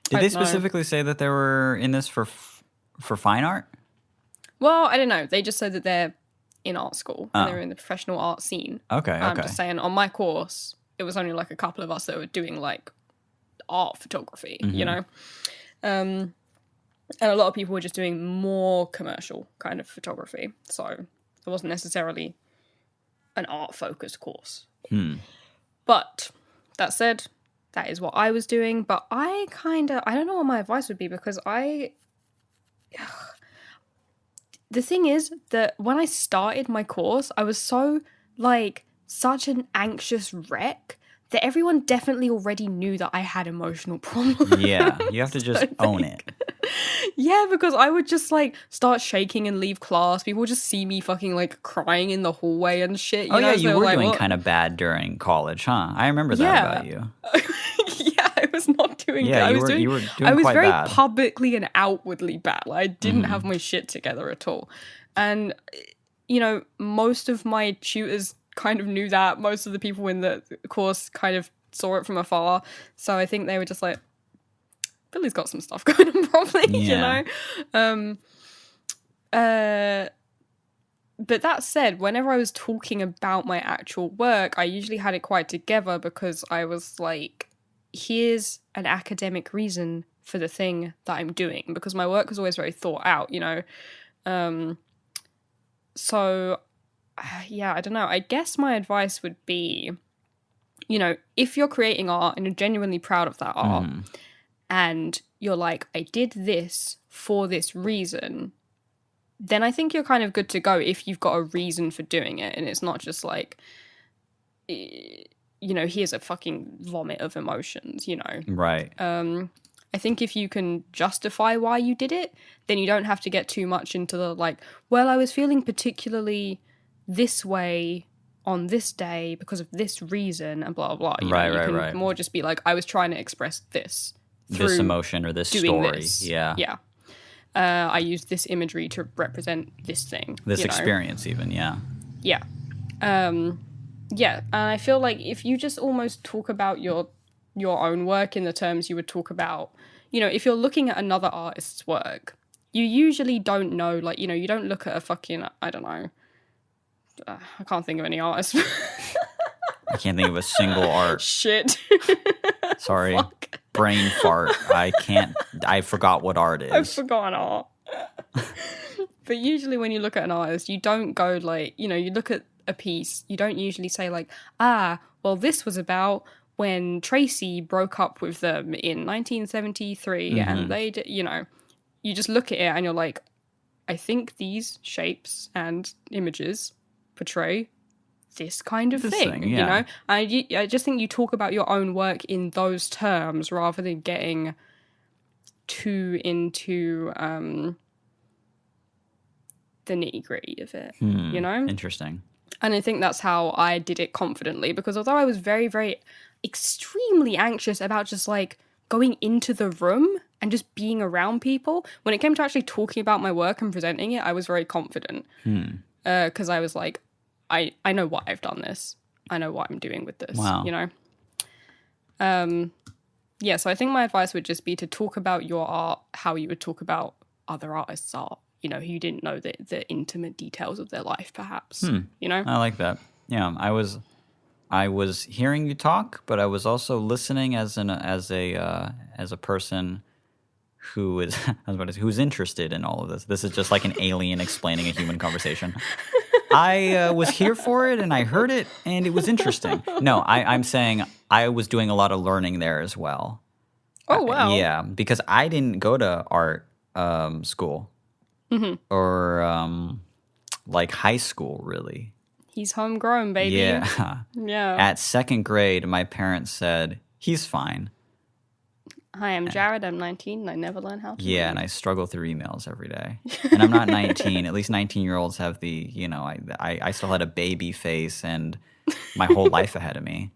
they specifically say that they were in this for fine art? Well, I don't know. They just said that they're in art school and they're in the professional art scene. Okay. I'm just saying, on my course, it was only like a couple of us that were doing like art photography, you know? And a lot of people were just doing more commercial kind of photography. So it wasn't necessarily an art-focused course. But that said, that is what I was doing. But I don't know what my advice would be because the thing is that when I started my course, I was so such an anxious wreck that everyone definitely already knew that I had emotional problems. Yeah, you have to just own it. Yeah, because I would just start shaking and leave class. People would just see me fucking crying in the hallway and shit. Yeah, you were doing kind of bad during college, huh? I remember that about you. Yeah, I was not doing good. You were doing I was quite very bad. publicly and outwardly bad. I didn't have my shit together at all. And, most of my tutors kind of knew that. Most of the people in the course kind of saw it from afar. So I think they were just like, Billy's got some stuff going on probably, Yeah. But that said, whenever I was talking about my actual work, I usually had it quite together because I was like, here's an academic reason for the thing that I'm doing, because my work was always very thought out, So, yeah, I don't know. I guess my advice would be, if you're creating art and you're genuinely proud of that art, and you're like, I did this for this reason, then I think you're kind of good to go if you've got a reason for doing it. And it's not just like, here's a fucking vomit of emotions, Right. I think if you can justify why you did it, then you don't have to get too much into the like, well, I was feeling particularly this way on this day because of this reason and blah, blah, blah. You can more just be like, I was trying to express this through this emotion or this doing story. This. Yeah. Yeah. I used this imagery to represent this thing. This experience even, yeah. Yeah. Yeah, and I feel like if you just almost talk about your own work in the terms you would talk about, if you're looking at another artist's work, you usually don't know, like, you don't look at a fucking, I don't know, I can't think of any artist. I can't think of a single art. Shit. Sorry. Fuck. Brain fart. I forgot what art is. I've forgotten art. But usually when you look at an artist, you don't go like, you look at a piece, you don't usually say like, well, this was about when Tracy broke up with them in 1973 and they did, you just look at it and you're like, I think these shapes and images portray this kind of thing, yeah. I just think you talk about your own work in those terms rather than getting too into the nitty-gritty of it, Interesting. And I think that's how I did it confidently, because although I was very, very extremely anxious about just like going into the room and just being around people, when it came to actually talking about my work and presenting it, I was very confident. Because I was like, I know why I've done this. I know what I'm doing with this, Wow. Yeah, so I think my advice would just be to talk about your art how you would talk about other artists' art. Who you didn't know the intimate details of their life, perhaps. I like that. Yeah, I was hearing you talk, but I was also listening as a person who is who's interested in all of this. This is just like an alien explaining a human conversation. I was here for it, and I heard it, and it was interesting. No, I'm saying I was doing a lot of learning there as well. Oh, wow. Yeah, because I didn't go to art school. Or like high school, really. He's homegrown, baby. Yeah. Yeah. At second grade, my parents said, he's fine. Hi, I'm Jared. I'm 19 and I never learned how to read. And I struggle through emails every day. And I'm not 19. At least 19-year-olds have the, I still had a baby face and my whole life ahead of me.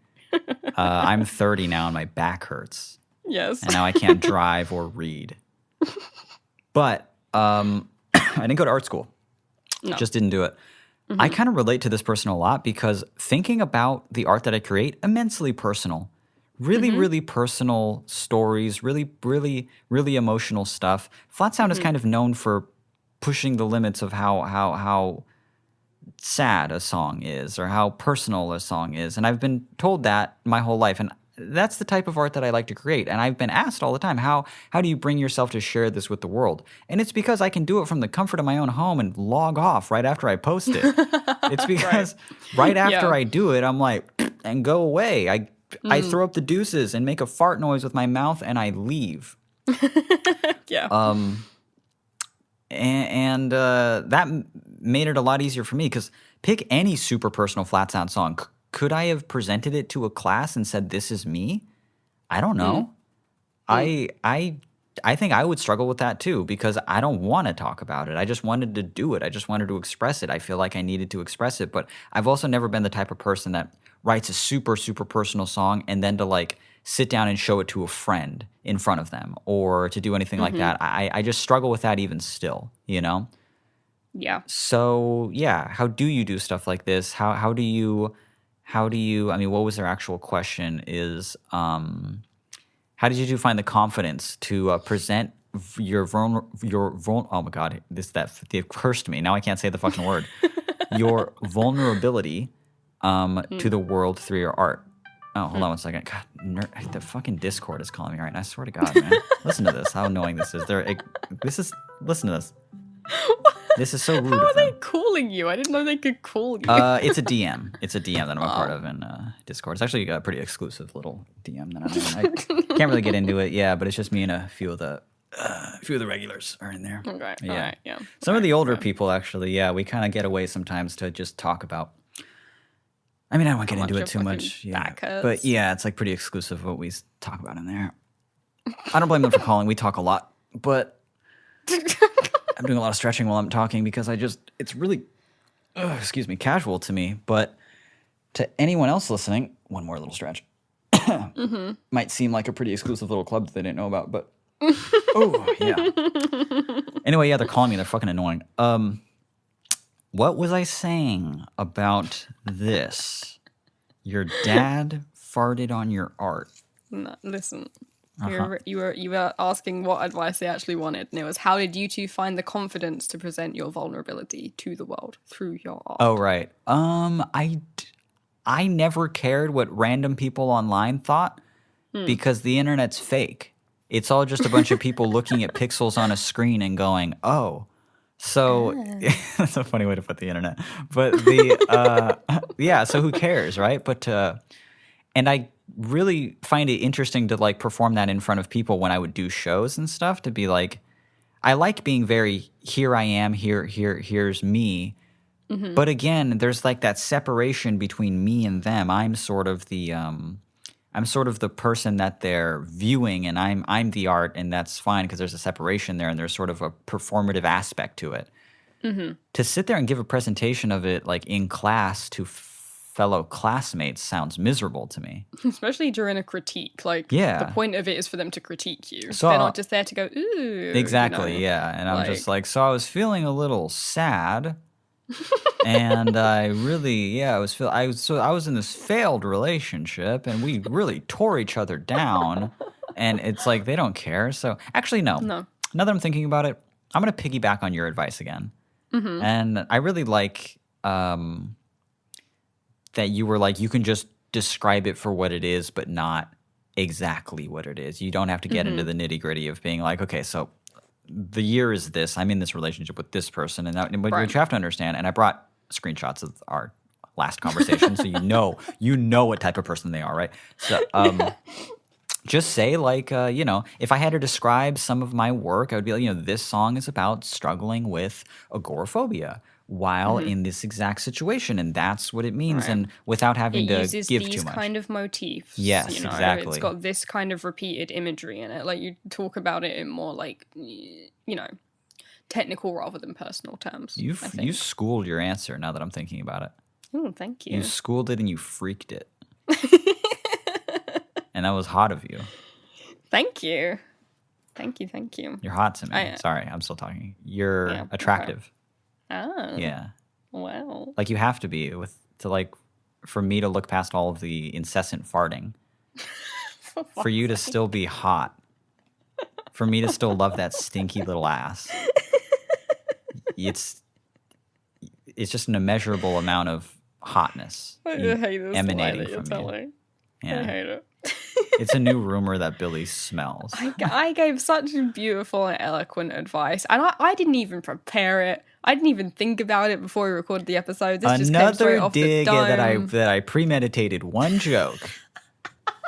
I'm 30 now and my back hurts. Yes. And now I can't drive or read. But I didn't go to art school. No. Just didn't do it. I kind of relate to this person a lot because thinking about the art that I create, immensely personal. Really, really personal stories, really, really, really emotional stuff. Flat Sound is kind of known for pushing the limits of how sad a song is or how personal a song is. And I've been told that my whole life. And that's the type of art that I like to create. And I've been asked all the time, how do you bring yourself to share this with the world? And it's because I can do it from the comfort of my own home and log off right after I post it. It's because right after I do it, I'm like, and go away. I throw up the deuces and make a fart noise with my mouth and I leave. Yeah. And that made it a lot easier for me because pick any super personal Flat Sound song. Could I have presented it to a class and said, this is me? I don't know. I think I would struggle with that too because I don't want to talk about it. I just wanted to do it. I just wanted to express it. I feel like I needed to express it. But I've also never been the type of person that writes a super, super personal song and then to like sit down and show it to a friend in front of them or to do anything like that. I just struggle with that even still, Yeah. So, yeah, how do you do stuff like this? How do you, I mean, what was their actual question is, how did you find the confidence to present your oh my God, it cursed me. Now I can't say the fucking word. Your vulnerability to the world through your art. Oh, hold on one second. God, the fucking Discord is calling me right now. I swear to God, man. Listen to this. How annoying this is. Listen to this. This is so rude. How are they calling you? I didn't know they could call you. It's a DM. It's a DM that I'm a part of in Discord. It's actually a pretty exclusive little DM that I'm in. I can't really get into it, but it's just me and a few of the regulars are in there. Okay. Yeah. All right, yeah. Some of the older people, actually, we kind of get away sometimes to just talk about. I mean, I won't get into it too much. Back hurts. But yeah, it's like pretty exclusive what we talk about in there. I don't blame them for calling. We talk a lot, but I'm doing a lot of stretching while I'm talking because it's really, casual to me. But to anyone else listening, one more little stretch. Might seem like a pretty exclusive little club that they didn't know about, but oh yeah. Anyway, yeah, they're calling me. They're fucking annoying. What was I saying about this? Your dad farted on your art. No, listen. You were asking what advice they actually wanted, and it was, how did you two find the confidence to present your vulnerability to the world through your art? Oh, right. I never cared what random people online thought because the internet's fake. It's all just a bunch of people looking at pixels on a screen and going, oh. So that's a funny way to put the internet. But so who cares, right? But and I really find it interesting to like perform that in front of people when I would do shows and stuff, to be like, I like being very, here I am, here's me. Mm-hmm. But again, there's like that separation between me and them. I'm sort of the person that they're viewing, and I'm the art, and that's fine because there's a separation there, and there's sort of a performative aspect to it. Mm-hmm. To sit there and give a presentation of it like in class to fellow classmates sounds miserable to me. Especially during a critique. Like, the point of it is for them to critique you. So, they're not just there to go, ooh. Exactly, yeah. And I'm just like, so I was feeling a little sad. And I really, I was in this failed relationship, and we really tore each other down. And it's like, they don't care. So actually, no. Now that I'm thinking about it, I'm going to piggyback on your advice again. Mm-hmm. And I really like that you were like, you can just describe it for what it is, but not exactly what it is. You don't have to get into the nitty gritty of being like, okay, so the year is this. I'm in this relationship with this person, and what you have to understand. And I brought screenshots of our last conversation, so you know what type of person they are, right? So just say like, if I had to describe some of my work, I would be like, this song is about struggling with agoraphobia while in this exact situation, and that's what it means, and without having to give too much. It uses these kind of motifs. Yes, exactly. It's got this kind of repeated imagery in it. Like, you talk about it in more like, technical rather than personal terms. You schooled your answer now that I'm thinking about it. Oh, thank you. You schooled it and you freaked it. And that was hot of you. Thank you. Thank you. You're hot to me. Sorry, I'm still talking. You're attractive. Okay. Oh. Yeah. Wow. Like, you have to be for me to look past all of the incessant farting. For you to still be hot. For me to still love that stinky little ass. It's just an immeasurable amount of hotness emanating from you. Yeah. I hate it. It's a new rumor that Billy smells. I gave such beautiful and eloquent advice, and I didn't even prepare it. I didn't even think about it before we recorded the episode. This just came straight off the dome. that I premeditated. One joke.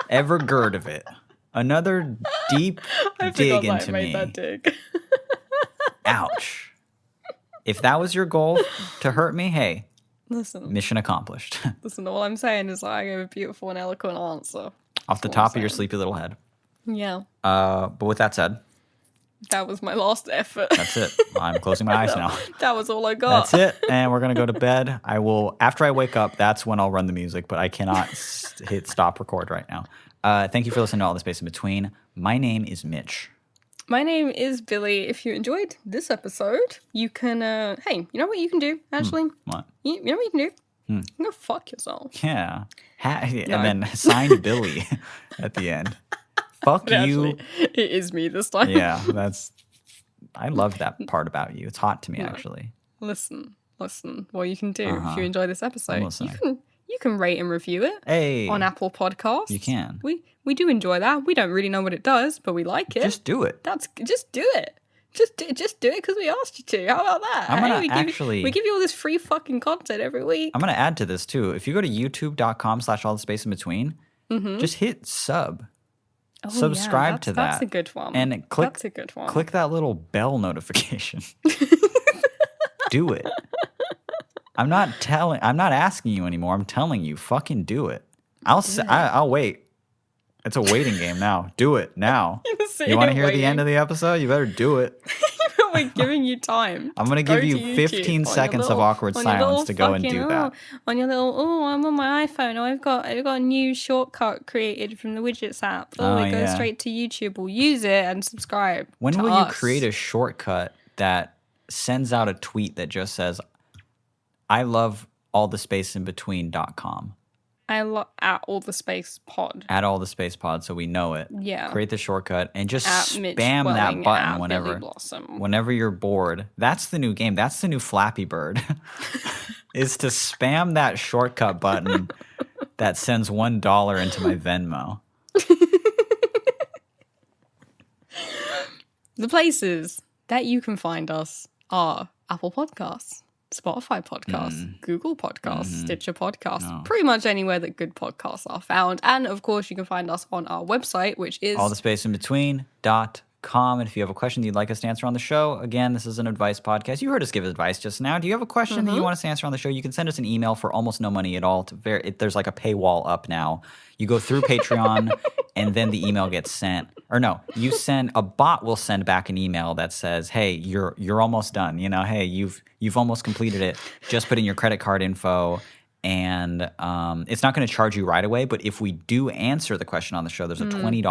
Ever heard of it? Another deep dig into me. I made that dig. Ouch. If that was your goal to hurt me, hey, listen, mission accomplished. Listen, all I'm saying is I gave a beautiful and eloquent answer. Off the top of your sleepy little head. Yeah. But with that said, that was my last effort. That's it. I'm closing my eyes now. That was all I got. That's it. And we're going to go to bed. After I wake up, that's when I'll run the music, but I cannot hit stop record right now. Thank you for listening to All the Space in Between. My name is Mitch. My name is Billy. If you enjoyed this episode, you can, hey, you know what you can do, actually? What? You know what you can do? You can go fuck yourself. Yeah. And then signed Billy at the end. Fuck you. Actually, it is me this time. Yeah, I love that part about you. It's hot to me, actually. Listen. What you can do if you enjoy this episode, you can rate and review it on Apple Podcasts. You can. We do enjoy that. We don't really know what it does, but we like it. Just do it. Just do it. Just do it because we asked you to. How about that? We give you all this free fucking content every week. I'm going to add to this too. If you go to youtube.com/allthespacein-between, just hit sub. Oh, subscribe to that. That's a good one. And click that little bell notification. Do it. I'm not asking you anymore. I'm telling you, fucking do it. I'll wait. It's a waiting game now. Do it now. So You want to you're hear the waiting. end of the episode? You better do it. We're giving you time. I'm going to give you 15 seconds of awkward silence to go and do that. On your little, I'm on my iPhone. I've got a new shortcut created from the widgets app. It goes straight to YouTube. We'll use it and subscribe. When will you create a shortcut that sends out a tweet that just says, I love all the space in between.com? At all the space pod. At all the space pod, so we know it. Yeah. Create the shortcut and just spam that button whenever you're bored. That's the new game. That's the new Flappy Bird. Is to spam that shortcut button that sends $1 into my Venmo. The places that you can find us are Apple Podcasts, Spotify Podcasts, Google Podcasts, Stitcher Podcasts, pretty much anywhere that good podcasts are found. And of course, you can find us on our website, which is allthespaceinbetween.com. And if you have a question that you'd like us to answer on the show, again, this is an advice podcast. You heard us give advice just now. Do you have a question that you want us to answer on the show? You can send us an email for almost no money at all. There's like a paywall up now. You go through Patreon and then the email gets sent. Or no, a bot will send back an email that says, hey, you're almost done. You know, hey, you've almost completed it. Just put in your credit card info. And it's not going to charge you right away, but if we do answer the question on the show, there's a $20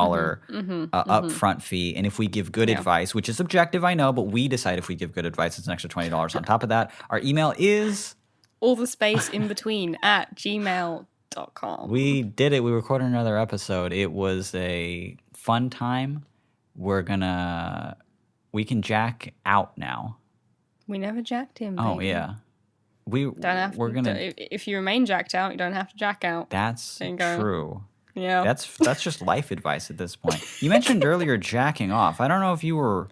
upfront fee. And if we give good advice, which is subjective, I know, but we decide if we give good advice, it's an extra $20 on top of that. Our email is allthespaceinbetween@gmail.com. We did it. We recorded another episode. It was a fun time. We can jack out now. We never jacked him. Baby. Oh, yeah. If you remain jacked out, you don't have to jack out. That's true. Yeah. That's just life advice at this point. You mentioned earlier jacking off. I don't know if you were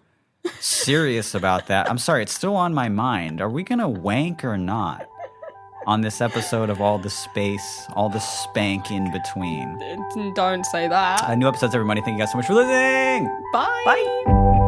serious about that. I'm sorry, it's still on my mind. Are we gonna wank or not on this episode of All the Space, All the Spank in Between? Don't say that. New episodes every Monday. Thank you guys so much for listening. Bye. Bye.